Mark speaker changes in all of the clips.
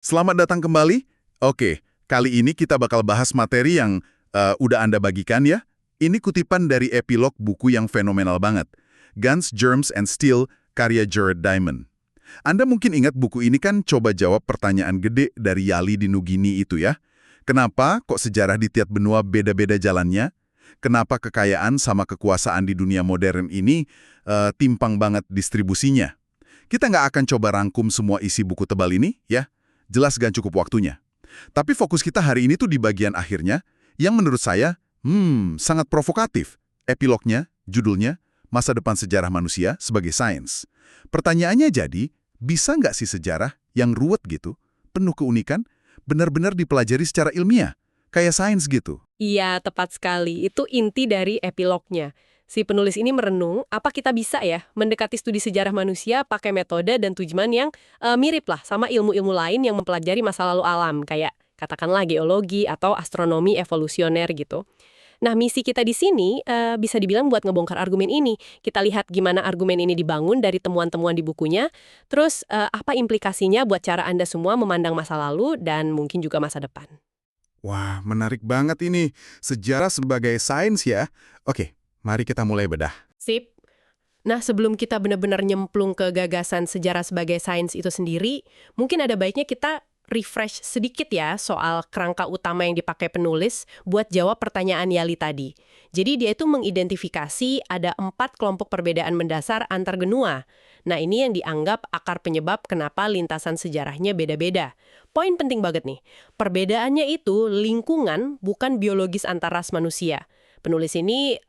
Speaker 1: Selamat datang kembali. Oke, kali ini kita bakal bahas materi yang udah Anda bagikan ya. Ini kutipan dari epilog buku yang fenomenal banget. Guns, Germs, and Steel, karya Jared Diamond. Anda mungkin ingat buku ini kan coba jawab pertanyaan gede dari Yali di Nugini itu ya. Kenapa kok sejarah di tiap benua beda-beda jalannya? Kenapa kekayaan sama kekuasaan di dunia modern ini timpang banget distribusinya? Kita nggak akan coba rangkum semua isi buku tebal ini ya. Jelas gak cukup waktunya. Tapi fokus kita hari ini tuh di bagian akhirnya, yang menurut saya, sangat provokatif. Epilognya, judulnya, Masa Depan Sejarah Manusia sebagai Sains. Pertanyaannya jadi, bisa nggak sih sejarah yang ruwet gitu, penuh keunikan, benar-benar dipelajari secara ilmiah, kayak sains gitu?
Speaker 2: Iya, tepat sekali. Itu inti dari epilognya. Si penulis ini merenung, apa kita bisa ya mendekati studi sejarah manusia pakai metode dan tujuan yang mirip lah sama ilmu-ilmu lain yang mempelajari masa lalu alam, kayak katakanlah geologi atau astronomi evolusioner gitu. Nah, misi kita di sini bisa dibilang buat ngebongkar argumen ini. Kita lihat gimana argumen ini dibangun dari temuan-temuan di bukunya, terus apa implikasinya buat cara Anda semua memandang masa lalu dan mungkin juga masa depan.
Speaker 1: Wah, menarik banget ini. Sejarah sebagai sains ya. Oke, mari kita mulai bedah.
Speaker 2: Sip. Nah, sebelum kita benar-benar nyemplung ke gagasan sejarah sebagai sains itu sendiri, mungkin ada baiknya kita refresh sedikit ya soal kerangka utama yang dipakai penulis buat jawab pertanyaan Yali tadi. Jadi dia itu mengidentifikasi ada 4 kelompok perbedaan mendasar antar benua. Nah, ini yang dianggap akar penyebab kenapa lintasan sejarahnya beda-beda. Poin penting banget nih, perbedaannya itu lingkungan bukan biologis antar ras manusia. Penulis ini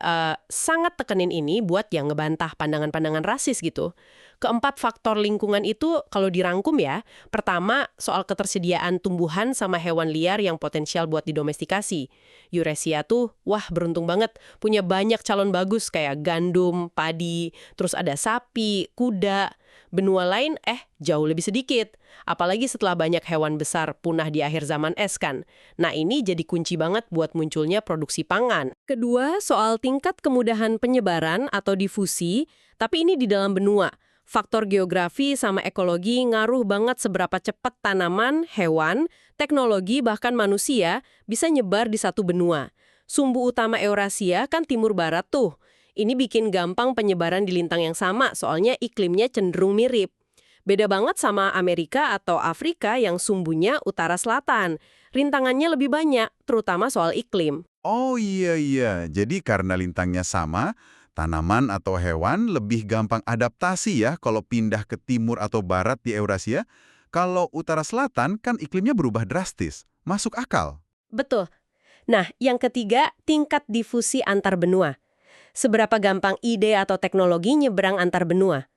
Speaker 2: sangat tekenin ini buat yang ngebantah pandangan-pandangan rasis gitu. Keempat faktor lingkungan itu kalau dirangkum ya, pertama soal ketersediaan tumbuhan sama hewan liar yang potensial buat didomestikasi. Eurasia tuh, wah beruntung banget, punya banyak calon bagus kayak gandum, padi, terus ada sapi, kuda. Benua lain jauh lebih sedikit. Apalagi setelah banyak hewan besar punah di akhir zaman es kan. Nah ini jadi kunci banget buat munculnya produksi pangan. Kedua, soal tingkat kemudahan penyebaran atau difusi, tapi ini di dalam benua. Faktor geografi sama ekologi ngaruh banget seberapa cepat tanaman, hewan, teknologi, bahkan manusia bisa nyebar di satu benua. Sumbu utama Eurasia kan timur barat tuh. Ini bikin gampang penyebaran di lintang yang sama, soalnya iklimnya cenderung mirip. Beda banget sama Amerika atau Afrika yang sumbunya utara selatan. Rintangannya lebih banyak, terutama soal iklim.
Speaker 1: Oh iya, jadi karena lintangnya sama, tanaman atau hewan lebih gampang adaptasi ya kalau pindah ke timur atau barat di Eurasia. Kalau utara selatan kan iklimnya berubah drastis. Masuk akal.
Speaker 2: Betul. Nah, yang ketiga, tingkat difusi antar benua. Seberapa gampang ide atau teknologi nyebrang antar benua.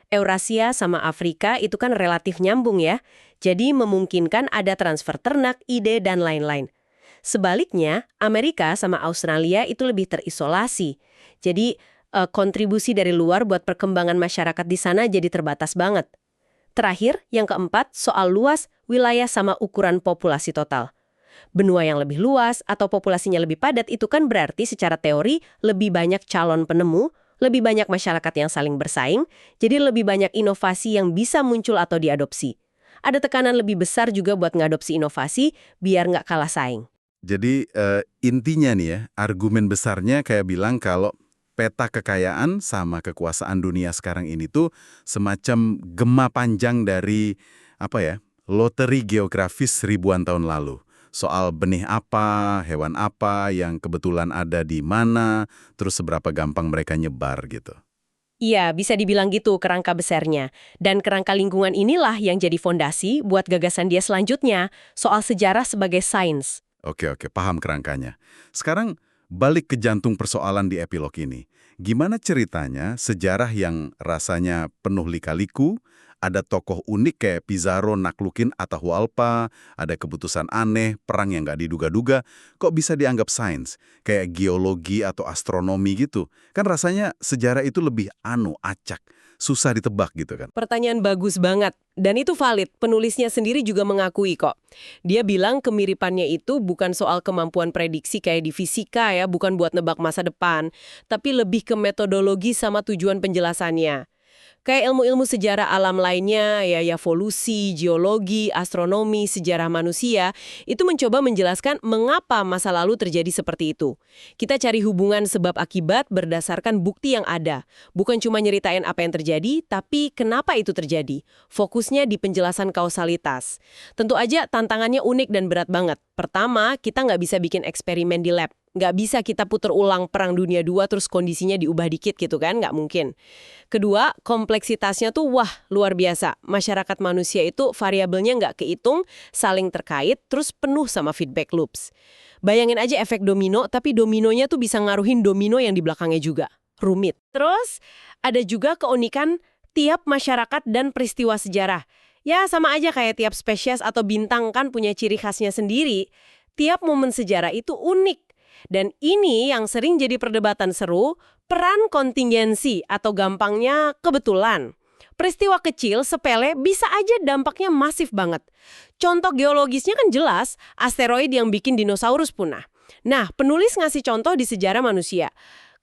Speaker 2: Eurasia sama Afrika itu kan relatif nyambung ya, jadi memungkinkan ada transfer ternak, ide, dan lain-lain. Sebaliknya, Amerika sama Australia itu lebih terisolasi. Jadi, kontribusi dari luar buat perkembangan masyarakat di sana jadi terbatas banget. Terakhir, yang keempat, soal luas, wilayah sama ukuran populasi total. Benua yang lebih luas atau populasinya lebih padat itu kan berarti secara teori lebih banyak calon penemu, lebih banyak masyarakat yang saling bersaing, jadi lebih banyak inovasi yang bisa muncul atau diadopsi. Ada tekanan lebih besar juga buat ngadopsi inovasi biar nggak kalah saing.
Speaker 1: Jadi intinya nih ya, argumen besarnya kayak bilang kalau peta kekayaan sama kekuasaan dunia sekarang ini tuh semacam gema panjang dari loteri geografis ribuan tahun lalu. Soal benih apa, hewan apa yang kebetulan ada di mana, terus seberapa gampang mereka nyebar gitu.
Speaker 2: Iya, bisa dibilang gitu kerangka besarnya. Dan kerangka lingkungan inilah yang jadi fondasi buat gagasan dia selanjutnya, soal sejarah sebagai sains.
Speaker 1: Oke, paham kerangkanya. Sekarang balik ke jantung persoalan di epilog ini. Gimana ceritanya sejarah yang rasanya penuh lika-liku, ada tokoh unik kayak Pizarro naklukin Atahualpa, ada keputusan aneh, perang yang nggak diduga-duga, kok bisa dianggap sains, kayak geologi atau astronomi gitu. Kan rasanya sejarah itu lebih acak, susah ditebak gitu kan.
Speaker 2: Pertanyaan bagus banget. Dan itu valid, penulisnya sendiri juga mengakui kok. Dia bilang kemiripannya itu bukan soal kemampuan prediksi kayak di fisika ya, bukan buat nebak masa depan, tapi lebih ke metodologi sama tujuan penjelasannya. Kayak ilmu-ilmu sejarah alam lainnya, ya evolusi, geologi, astronomi, sejarah manusia, itu mencoba menjelaskan mengapa masa lalu terjadi seperti itu. Kita cari hubungan sebab akibat berdasarkan bukti yang ada. Bukan cuma nyeritain apa yang terjadi, tapi kenapa itu terjadi. Fokusnya di penjelasan kausalitas. Tentu aja tantangannya unik dan berat banget. Pertama, kita nggak bisa bikin eksperimen di lab. Nggak bisa kita puter ulang Perang Dunia II terus kondisinya diubah dikit gitu kan, nggak mungkin. Kedua, kompleksitasnya tuh wah luar biasa. Masyarakat manusia itu variabelnya nggak kehitung, saling terkait, terus penuh sama feedback loops. Bayangin aja efek domino, tapi dominonya tuh bisa ngaruhin domino yang di belakangnya juga. Rumit. Terus, ada juga keunikan tiap masyarakat dan peristiwa sejarah. Ya sama aja kayak tiap spesies atau bintang kan punya ciri khasnya sendiri. Tiap momen sejarah itu unik. Dan ini yang sering jadi perdebatan seru, peran kontingensi atau gampangnya kebetulan. Peristiwa kecil, sepele, bisa aja dampaknya masif banget. Contoh geologisnya kan jelas, asteroid yang bikin dinosaurus punah. Nah, penulis ngasih contoh di sejarah manusia.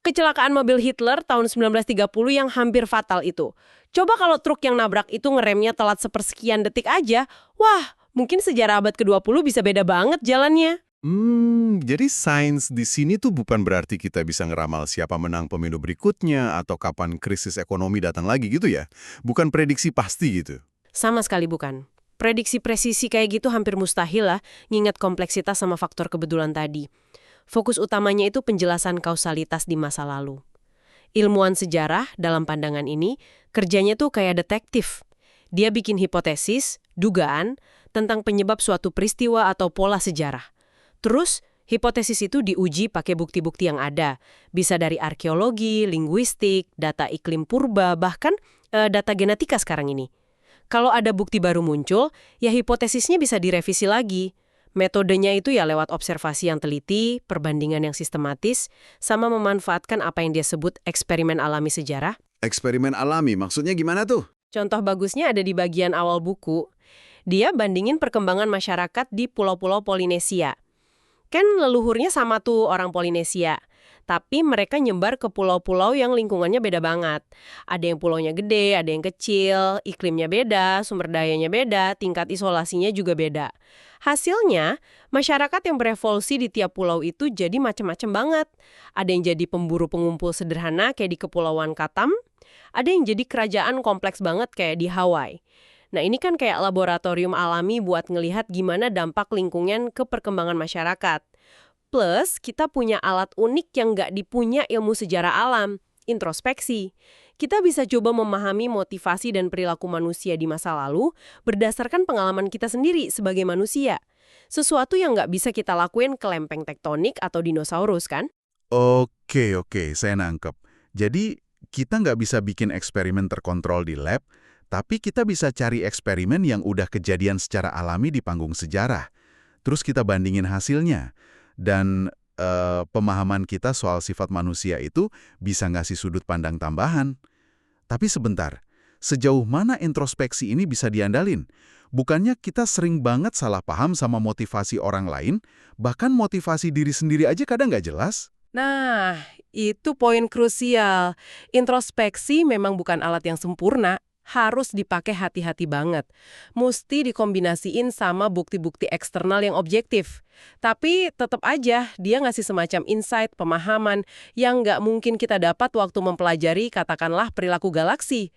Speaker 2: Kecelakaan mobil Hitler tahun 1930 yang hampir fatal itu. Coba kalau truk yang nabrak itu ngeremnya telat sepersekian detik aja, wah, mungkin sejarah abad ke-20 bisa beda banget jalannya.
Speaker 3: Jadi sains di sini tuh bukan berarti kita bisa ngeramal siapa menang pemilu berikutnya atau kapan krisis ekonomi datang lagi gitu ya? Bukan prediksi pasti gitu.
Speaker 2: Sama sekali bukan. Prediksi presisi kayak gitu hampir mustahil lah, ngingat kompleksitas sama faktor kebetulan tadi. Fokus utamanya itu penjelasan kausalitas di masa lalu. Ilmuwan sejarah dalam pandangan ini, kerjanya tuh kayak detektif. Dia bikin hipotesis, dugaan, tentang penyebab suatu peristiwa atau pola sejarah. Terus, hipotesis itu diuji pakai bukti-bukti yang ada. Bisa dari arkeologi, linguistik, data iklim purba, bahkan data genetika sekarang ini. Kalau ada bukti baru muncul, ya hipotesisnya bisa direvisi lagi. Metodenya itu ya lewat observasi yang teliti, perbandingan yang sistematis, sama memanfaatkan apa yang dia sebut eksperimen alami sejarah.
Speaker 3: Eksperimen alami, maksudnya gimana tuh?
Speaker 2: Contoh bagusnya ada di bagian awal buku. Dia bandingin perkembangan masyarakat di pulau-pulau Polinesia. Kan leluhurnya sama tuh orang Polinesia. Tapi mereka nyebar ke pulau-pulau yang lingkungannya beda banget. Ada yang pulaunya gede, ada yang kecil, iklimnya beda, sumber dayanya beda, tingkat isolasinya juga beda. Hasilnya, masyarakat yang berevolusi di tiap pulau itu jadi macam-macam banget. Ada yang jadi pemburu pengumpul sederhana kayak di Kepulauan Batam, ada yang jadi kerajaan kompleks banget kayak di Hawaii. Nah ini kan kayak laboratorium alami buat ngelihat gimana dampak lingkungan ke perkembangan masyarakat. Plus, kita punya alat unik yang nggak dipunya ilmu sejarah alam, introspeksi. Kita bisa coba memahami motivasi dan perilaku manusia di masa lalu berdasarkan pengalaman kita sendiri sebagai manusia. Sesuatu yang nggak bisa kita lakuin ke lempeng tektonik atau dinosaurus, kan?
Speaker 1: Oke, saya nangkep. Jadi, kita nggak bisa bikin eksperimen terkontrol di lab, tapi kita bisa cari eksperimen yang udah kejadian secara alami di panggung sejarah. Terus kita bandingin hasilnya. Dan pemahaman kita soal sifat manusia itu bisa ngasih sudut pandang tambahan. Tapi sebentar, sejauh mana introspeksi ini bisa diandalin? Bukannya kita sering banget salah paham sama motivasi orang lain, bahkan motivasi diri sendiri aja kadang nggak jelas?
Speaker 2: Nah, itu poin krusial. Introspeksi memang bukan alat yang sempurna. Harus dipakai hati-hati banget. Mesti dikombinasiin sama bukti-bukti eksternal yang objektif. Tapi tetap aja dia ngasih semacam insight, pemahaman yang nggak mungkin kita dapat waktu mempelajari katakanlah perilaku galaksi.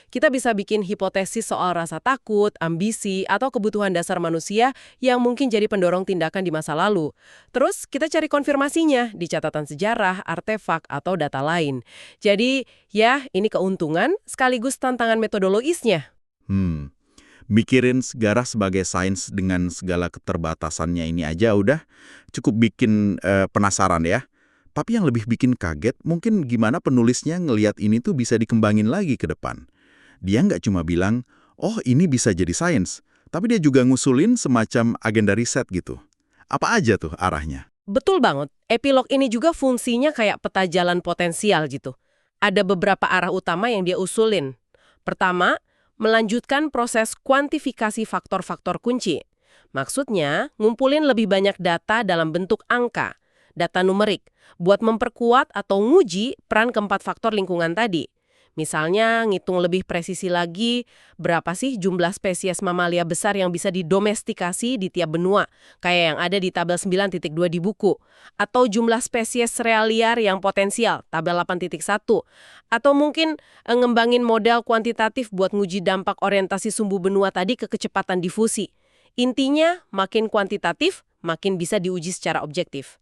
Speaker 2: Kita bisa bikin hipotesis soal rasa takut, ambisi, atau kebutuhan dasar manusia yang mungkin jadi pendorong tindakan di masa lalu. Terus kita cari konfirmasinya di catatan sejarah, artefak, atau data lain. Jadi, ya ini keuntungan sekaligus tantangan metodologisnya.
Speaker 3: Mikirin sejarah sebagai sains dengan segala keterbatasannya ini aja udah cukup bikin penasaran ya. Tapi yang lebih bikin kaget mungkin gimana penulisnya ngelihat ini tuh bisa dikembangin lagi ke depan. Dia nggak cuma bilang, oh ini bisa jadi sains, tapi dia juga ngusulin semacam agenda riset gitu. Apa aja tuh arahnya?
Speaker 2: Betul banget. Epilog ini juga fungsinya kayak peta jalan potensial gitu. Ada beberapa arah utama yang dia usulin. Pertama, melanjutkan proses kuantifikasi faktor-faktor kunci. Maksudnya, ngumpulin lebih banyak data dalam bentuk angka, data numerik, buat memperkuat atau nguji peran keempat faktor lingkungan tadi. Misalnya, ngitung lebih presisi lagi, berapa sih jumlah spesies mamalia besar yang bisa didomestikasi di tiap benua, kayak yang ada di tabel 9.2 di buku. Atau jumlah spesies sereal liar yang potensial, tabel 8.1. Atau mungkin ngembangin model kuantitatif buat nguji dampak orientasi sumbu benua tadi ke kecepatan difusi. Intinya, makin kuantitatif, makin bisa diuji secara objektif.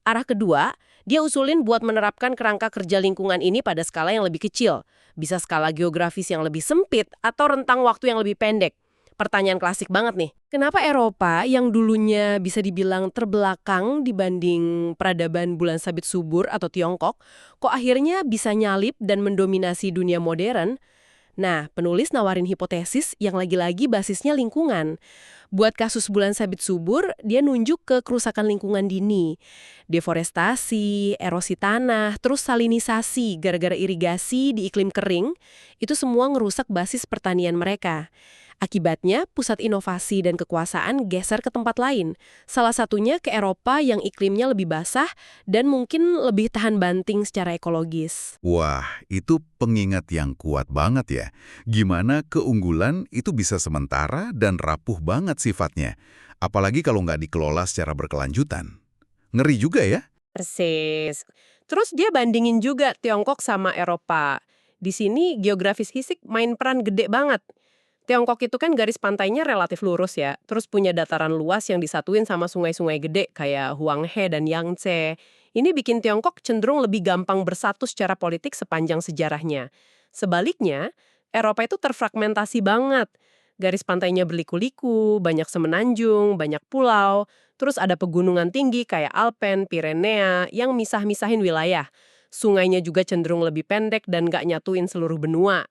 Speaker 2: Arah kedua, dia usulin buat menerapkan kerangka kerja lingkungan ini pada skala yang lebih kecil. Bisa skala geografis yang lebih sempit atau rentang waktu yang lebih pendek. Pertanyaan klasik banget nih. Kenapa Eropa yang dulunya bisa dibilang terbelakang dibanding peradaban bulan sabit subur atau Tiongkok, kok akhirnya bisa nyalip dan mendominasi dunia modern? Nah, penulis nawarin hipotesis yang lagi-lagi basisnya lingkungan. Buat kasus bulan sabit subur, dia nunjuk ke kerusakan lingkungan dini. Deforestasi, erosi tanah, terus salinisasi gara-gara irigasi di iklim kering, itu semua ngerusak basis pertanian mereka. Akibatnya, pusat inovasi dan kekuasaan geser ke tempat lain. Salah satunya ke Eropa yang iklimnya lebih basah dan mungkin lebih tahan banting secara ekologis.
Speaker 1: Wah, itu pengingat yang kuat banget ya. Gimana keunggulan itu bisa sementara dan rapuh banget sifatnya. Apalagi kalau nggak dikelola secara berkelanjutan. Ngeri juga ya.
Speaker 2: Persis. Terus dia bandingin juga Tiongkok sama Eropa. Di sini geografis fisik main peran gede banget. Tiongkok itu kan garis pantainya relatif lurus ya, terus punya dataran luas yang disatuin sama sungai-sungai gede kayak Huanghe dan Yangtze. Ini bikin Tiongkok cenderung lebih gampang bersatu secara politik sepanjang sejarahnya. Sebaliknya, Eropa itu terfragmentasi banget. Garis pantainya berliku-liku, banyak semenanjung, banyak pulau, terus ada pegunungan tinggi kayak Alpen, Pirenea yang misah-misahin wilayah. Sungainya juga cenderung lebih pendek dan nggak nyatuin seluruh benua.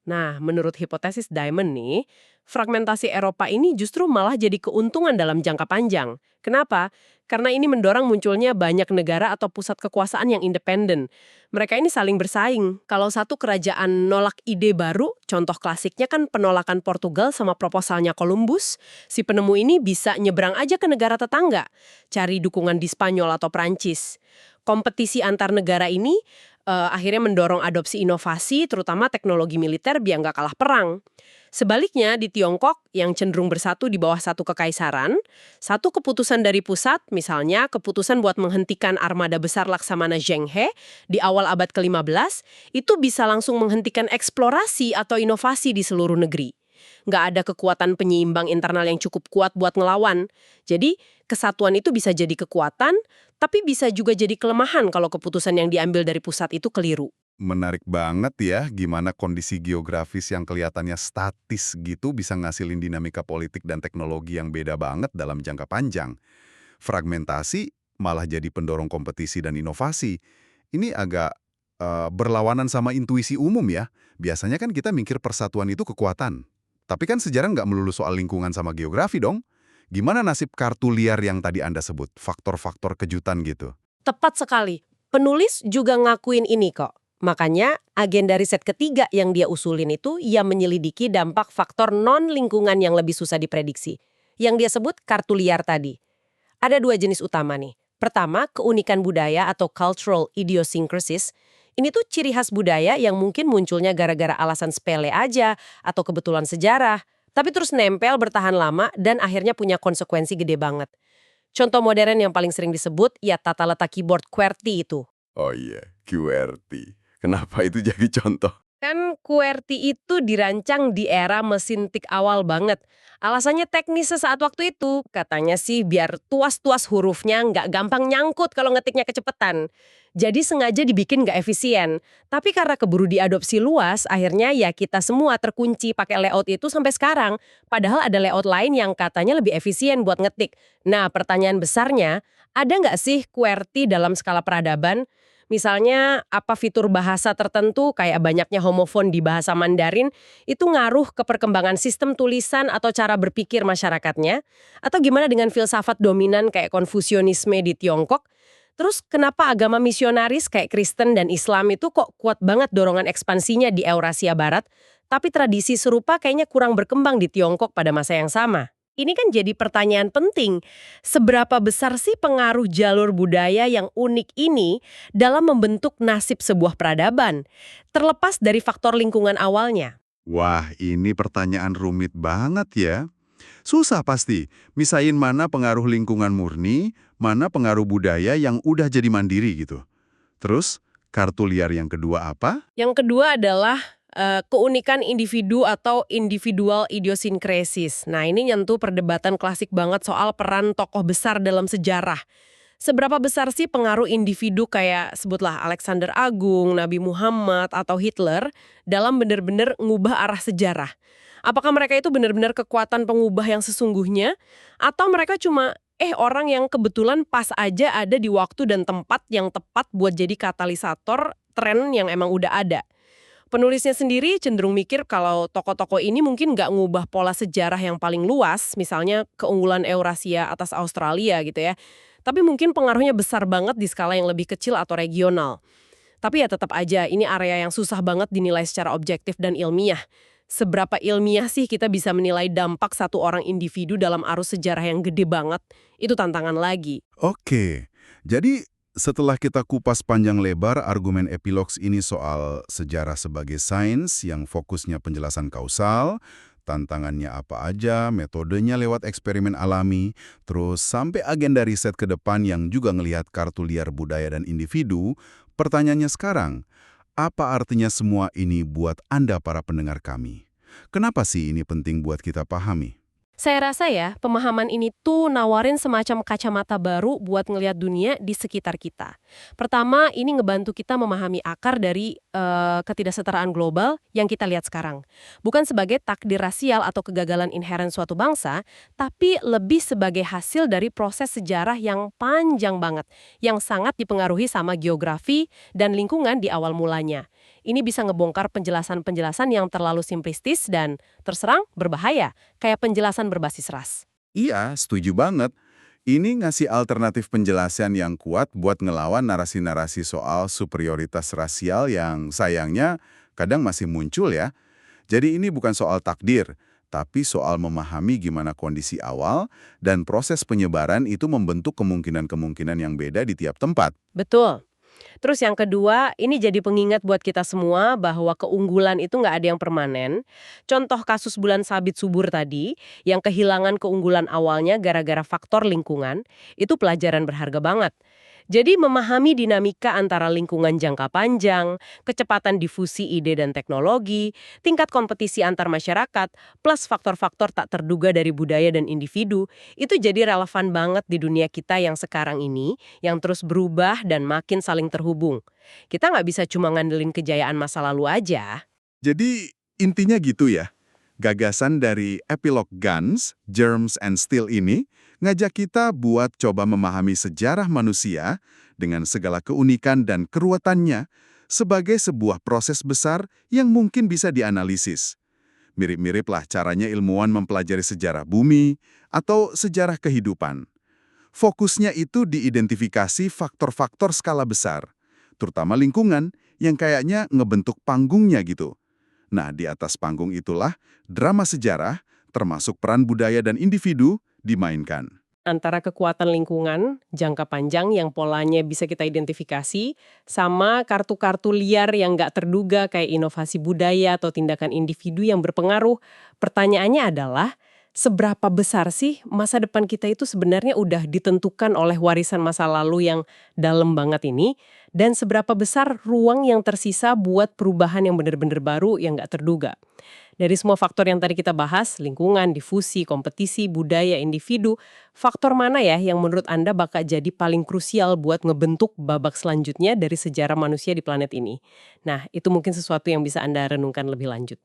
Speaker 2: Nah, menurut hipotesis Diamond nih, fragmentasi Eropa ini justru malah jadi keuntungan dalam jangka panjang. Kenapa? Karena ini mendorong munculnya banyak negara atau pusat kekuasaan yang independen. Mereka ini saling bersaing. Kalau satu kerajaan nolak ide baru, contoh klasiknya kan penolakan Portugal sama proposalnya Columbus, si penemu ini bisa nyebrang aja ke negara tetangga, cari dukungan di Spanyol atau Prancis. Kompetisi antar negara ini akhirnya mendorong adopsi inovasi, terutama teknologi militer biar nggak kalah perang. Sebaliknya, di Tiongkok yang cenderung bersatu di bawah satu kekaisaran, satu keputusan dari pusat, misalnya keputusan buat menghentikan armada besar Laksamana Zheng He di awal abad ke-15, itu bisa langsung menghentikan eksplorasi atau inovasi di seluruh negeri. Nggak ada kekuatan penyeimbang internal yang cukup kuat buat ngelawan. Jadi, kesatuan itu bisa jadi kekuatan, tapi bisa juga jadi kelemahan kalau keputusan yang diambil dari pusat itu keliru.
Speaker 1: Menarik banget ya, gimana kondisi geografis yang kelihatannya statis gitu bisa ngasilin dinamika politik dan teknologi yang beda banget dalam jangka panjang. Fragmentasi malah jadi pendorong kompetisi dan inovasi. Ini agak berlawanan sama intuisi umum ya. Biasanya kan kita mikir persatuan itu kekuatan. Tapi kan sejarah nggak melulu soal lingkungan sama geografi dong. Gimana nasib kartu liar yang tadi Anda sebut? Faktor-faktor kejutan gitu.
Speaker 2: Tepat sekali. Penulis juga ngakuin ini kok. Makanya, agenda riset ketiga yang dia usulin itu, ia menyelidiki dampak faktor non-lingkungan yang lebih susah diprediksi. Yang dia sebut kartu liar tadi. Ada dua jenis utama nih. Pertama, keunikan budaya atau cultural idiosyncrasies. Ini tuh ciri khas budaya yang mungkin munculnya gara-gara alasan sepele aja atau kebetulan sejarah. Tapi terus nempel bertahan lama dan akhirnya punya konsekuensi gede banget. Contoh modern yang paling sering disebut, ya tata letak keyboard QWERTY itu.
Speaker 1: Oh iya, QWERTY. Kenapa itu jadi contoh?
Speaker 2: Kan QWERTY itu dirancang di era mesin tik awal banget. Alasannya teknis sesaat waktu itu. Katanya sih biar tuas-tuas hurufnya nggak gampang nyangkut kalau ngetiknya kecepatan. Jadi sengaja dibikin nggak efisien. Tapi karena keburu diadopsi luas, akhirnya ya kita semua terkunci pakai layout itu sampai sekarang. Padahal ada layout lain yang katanya lebih efisien buat ngetik. Nah, pertanyaan besarnya, ada nggak sih QWERTY dalam skala peradaban? Misalnya, apa fitur bahasa tertentu kayak banyaknya homofon di bahasa Mandarin itu ngaruh ke perkembangan sistem tulisan atau cara berpikir masyarakatnya? Atau gimana dengan filsafat dominan kayak Konfusianisme di Tiongkok? Terus kenapa agama misionaris kayak Kristen dan Islam itu kok kuat banget dorongan ekspansinya di Eurasia Barat, tapi tradisi serupa kayaknya kurang berkembang di Tiongkok pada masa yang sama? Ini kan jadi pertanyaan penting. Seberapa besar sih pengaruh jalur budaya yang unik ini dalam membentuk nasib sebuah peradaban? Terlepas dari faktor lingkungan awalnya.
Speaker 1: Wah, ini pertanyaan rumit banget ya. Susah pasti, misain mana pengaruh lingkungan murni, mana pengaruh budaya yang udah jadi mandiri gitu. Terus, kartu liar yang kedua apa?
Speaker 2: Yang kedua adalah keunikan individu atau individual idiosinkresis. Nah, ini nyentuh perdebatan klasik banget soal peran tokoh besar dalam sejarah. Seberapa besar sih pengaruh individu kayak sebutlah Alexander Agung, Nabi Muhammad, atau Hitler dalam benar-benar ngubah arah sejarah? Apakah mereka itu benar-benar kekuatan pengubah yang sesungguhnya? Atau mereka cuma orang yang kebetulan pas aja ada di waktu dan tempat yang tepat buat jadi katalisator tren yang emang udah ada? Penulisnya sendiri cenderung mikir kalau tokoh-tokoh ini mungkin nggak ngubah pola sejarah yang paling luas, misalnya keunggulan Eurasia atas Australia gitu ya. Tapi mungkin pengaruhnya besar banget di skala yang lebih kecil atau regional. Tapi ya tetap aja, ini area yang susah banget dinilai secara objektif dan ilmiah. Seberapa ilmiah sih kita bisa menilai dampak satu orang individu dalam arus sejarah yang gede banget? Itu tantangan lagi.
Speaker 1: Oke, jadi setelah kita kupas panjang lebar argumen epilogs ini soal sejarah sebagai sains yang fokusnya penjelasan kausal, tantangannya apa aja, metodenya lewat eksperimen alami, terus sampai agenda riset ke depan yang juga ngelihat kartu liar budaya dan individu, pertanyaannya sekarang, apa artinya semua ini buat Anda para pendengar kami? Kenapa sih ini penting buat kita pahami?
Speaker 2: Saya rasa ya, pemahaman ini tuh nawarin semacam kacamata baru buat ngelihat dunia di sekitar kita. Pertama, ini ngebantu kita memahami akar dari ketidaksetaraan global yang kita lihat sekarang. Bukan sebagai takdir rasial atau kegagalan inheren suatu bangsa, tapi lebih sebagai hasil dari proses sejarah yang panjang banget, yang sangat dipengaruhi sama geografi dan lingkungan di awal mulanya. Ini bisa ngebongkar penjelasan-penjelasan yang terlalu simplistis dan terserang berbahaya, kayak penjelasan berbasis ras.
Speaker 1: Iya, setuju banget. Ini ngasih alternatif penjelasan yang kuat buat ngelawan narasi-narasi soal superioritas rasial yang sayangnya kadang masih muncul ya. Jadi ini bukan soal takdir, tapi soal memahami gimana kondisi awal dan proses penyebaran itu membentuk kemungkinan-kemungkinan yang beda di tiap tempat.
Speaker 2: Betul. Terus yang kedua, ini jadi pengingat buat kita semua bahwa keunggulan itu nggak ada yang permanen. Contoh kasus bulan sabit subur tadi, yang kehilangan keunggulan awalnya gara-gara faktor lingkungan, itu pelajaran berharga banget. Jadi memahami dinamika antara lingkungan jangka panjang, kecepatan difusi ide dan teknologi, tingkat kompetisi antar masyarakat, plus faktor-faktor tak terduga dari budaya dan individu, itu jadi relevan banget di dunia kita yang sekarang ini, yang terus berubah dan makin saling terhubung. Kita nggak bisa cuma ngandelin kejayaan masa lalu aja.
Speaker 1: Jadi intinya gitu ya. Gagasan dari epilog Guns, Germs, and Steel ini ngajak kita buat coba memahami sejarah manusia dengan segala keunikan dan keruwetannya sebagai sebuah proses besar yang mungkin bisa dianalisis. Mirip-mirip lah caranya ilmuwan mempelajari sejarah bumi atau sejarah kehidupan. Fokusnya itu diidentifikasi faktor-faktor skala besar, terutama lingkungan yang kayaknya ngebentuk panggungnya gitu. Nah, di atas panggung itulah drama sejarah, termasuk peran budaya dan individu, dimainkan.
Speaker 2: Antara kekuatan lingkungan, jangka panjang yang polanya bisa kita identifikasi, sama kartu-kartu liar yang nggak terduga kayak inovasi budaya atau tindakan individu yang berpengaruh. Pertanyaannya adalah, seberapa besar sih masa depan kita itu sebenarnya udah ditentukan oleh warisan masa lalu yang dalam banget ini, dan seberapa besar ruang yang tersisa buat perubahan yang benar-benar baru yang nggak terduga. Dari semua faktor yang tadi kita bahas, lingkungan, difusi, kompetisi, budaya, individu, faktor mana ya yang menurut Anda bakal jadi paling krusial buat ngebentuk babak selanjutnya dari sejarah manusia di planet ini? Nah, itu mungkin sesuatu yang bisa Anda renungkan lebih lanjut.